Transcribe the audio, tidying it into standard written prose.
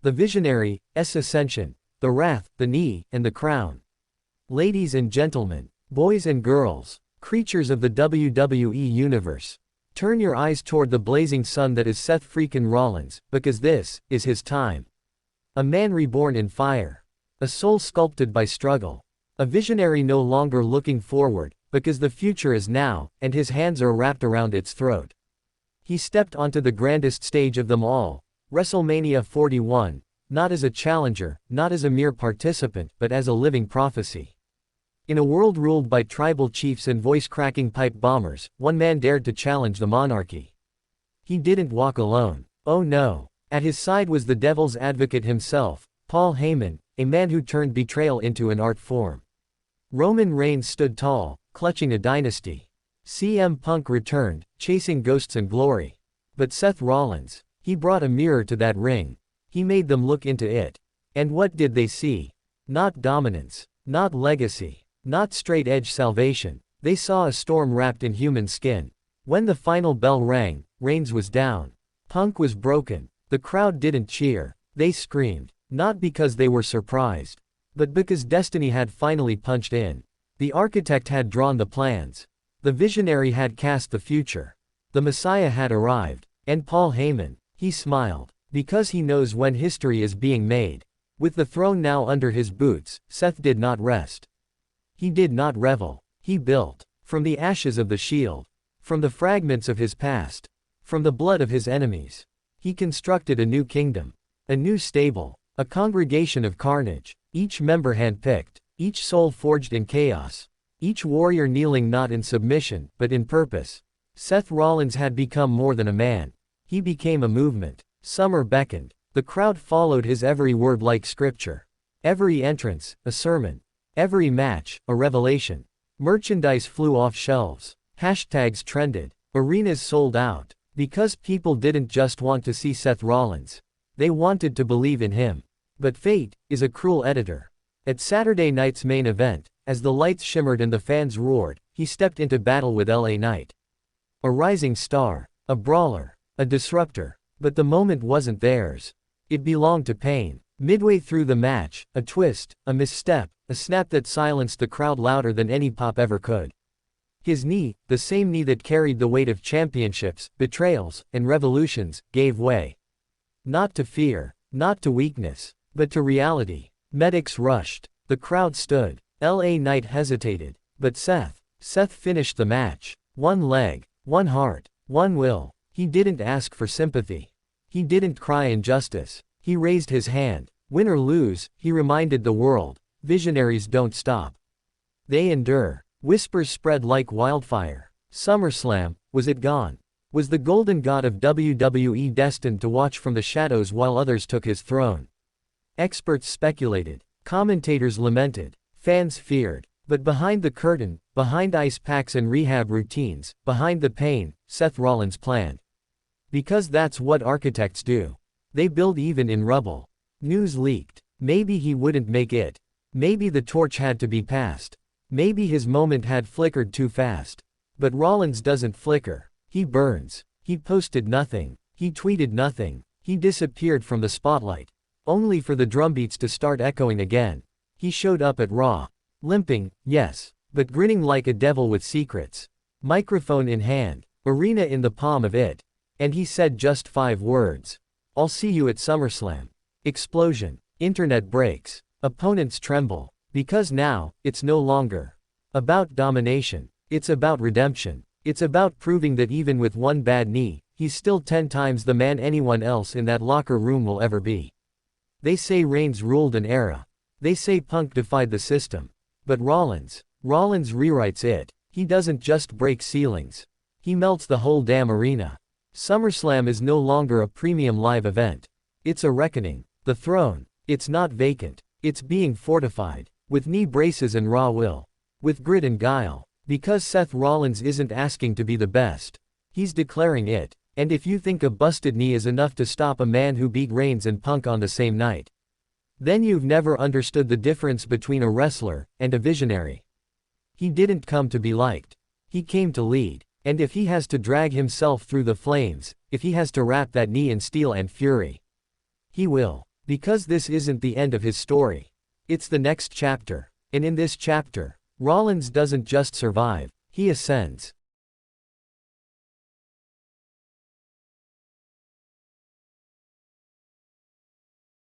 The Visionary, Ascension, the Wrath, the Knee, and the Crown. Ladies and gentlemen, boys and girls, creatures of the WWE Universe, turn your eyes toward the blazing sun that is Seth Freakin Rollins, because this is his time. A man reborn in fire. A soul sculpted by struggle. A visionary no longer looking forward, because the future is now, and his hands are wrapped around its throat. He stepped onto the grandest stage of them all, WrestleMania 41, not as a challenger, not as a mere participant, but as a living prophecy. In a world ruled by tribal chiefs and voice-cracking pipe bombers, one man dared to challenge the monarchy. He didn't walk alone. Oh no. At his side was the devil's advocate himself, Paul Heyman, a man who turned betrayal into an art form. Roman Reigns stood tall, clutching a dynasty. CM Punk returned, chasing ghosts and glory. But Seth Rollins, he brought a mirror to that ring. He made them look into it. And what did they see? Not dominance. Not legacy. Not straight-edge salvation. They saw a storm wrapped in human skin. When the final bell rang, Reigns was down. Punk was broken. The crowd didn't cheer. They screamed. Not because they were surprised. But because destiny had finally punched in. The architect had drawn the plans. The visionary had cast the future. The Messiah had arrived. And Paul Heyman, he smiled. Because he knows when history is being made. With the throne now under his boots, Seth did not rest. He did not revel. He built. From the ashes of the Shield. From the fragments of his past. From the blood of his enemies. He constructed a new kingdom. A new stable. A congregation of carnage. Each member handpicked. Each soul forged in chaos. Each warrior kneeling not in submission, but in purpose. Seth Rollins had become more than a man. He became a movement. Summer beckoned. The crowd followed his every word like scripture. Every entrance, a sermon. Every match, a revelation. Merchandise flew off shelves. Hashtags trended. Arenas sold out. Because people didn't just want to see Seth Rollins. They wanted to believe in him. But fate is a cruel editor. At Saturday night's main event, as the lights shimmered and the fans roared, he stepped into battle with LA Knight. A rising star. A brawler. A disruptor. But the moment wasn't theirs. It belonged to Pain. Midway through the match, a twist, a misstep, a snap that silenced the crowd louder than any pop ever could. His knee, the same knee that carried the weight of championships, betrayals, and revolutions, gave way. Not to fear, not to weakness, but to reality. Medics rushed. The crowd stood. LA Knight hesitated. But Seth finished the match. One leg, one heart, one will. He didn't ask for sympathy. He didn't cry injustice. He raised his hand. Win or lose, he reminded the world, visionaries don't stop. They endure. Whispers spread like wildfire. SummerSlam, was it gone? Was the golden god of WWE destined to watch from the shadows while others took his throne? Experts speculated. Commentators lamented. Fans feared. But behind the curtain, behind ice packs and rehab routines, behind the pain, Seth Rollins planned. Because that's what architects do. They build even in rubble. News leaked. Maybe he wouldn't make it. Maybe the torch had to be passed. Maybe his moment had flickered too fast. But Rollins doesn't flicker. He burns. He posted nothing. He tweeted nothing. He disappeared from the spotlight. Only for the drumbeats to start echoing again. He showed up at Raw. Limping, yes. But grinning like a devil with secrets. Microphone in hand. Arena in the palm of it. And he said just 5 words. I'll see you at SummerSlam. Explosion. Internet breaks. Opponents tremble. Because now, it's no longer about domination. It's about redemption. It's about proving that even with one bad knee, he's still 10 times the man anyone else in that locker room will ever be. They say Reigns ruled an era. They say Punk defied the system. But Rollins rewrites it. He doesn't just break ceilings. He melts the whole damn arena. SummerSlam is no longer a premium live event. It's a reckoning. The throne, it's not vacant. It's being fortified. With knee braces and raw will. With grit and guile. Because Seth Rollins isn't asking to be the best. He's declaring it. And if you think a busted knee is enough to stop a man who beat Reigns and Punk on the same night, then you've never understood the difference between a wrestler and a visionary. He didn't come to be liked. He came to lead. And if he has to drag himself through the flames, if he has to wrap that knee in steel and fury, he will. Because this isn't the end of his story. It's the next chapter. And in this chapter, Rollins doesn't just survive, he ascends.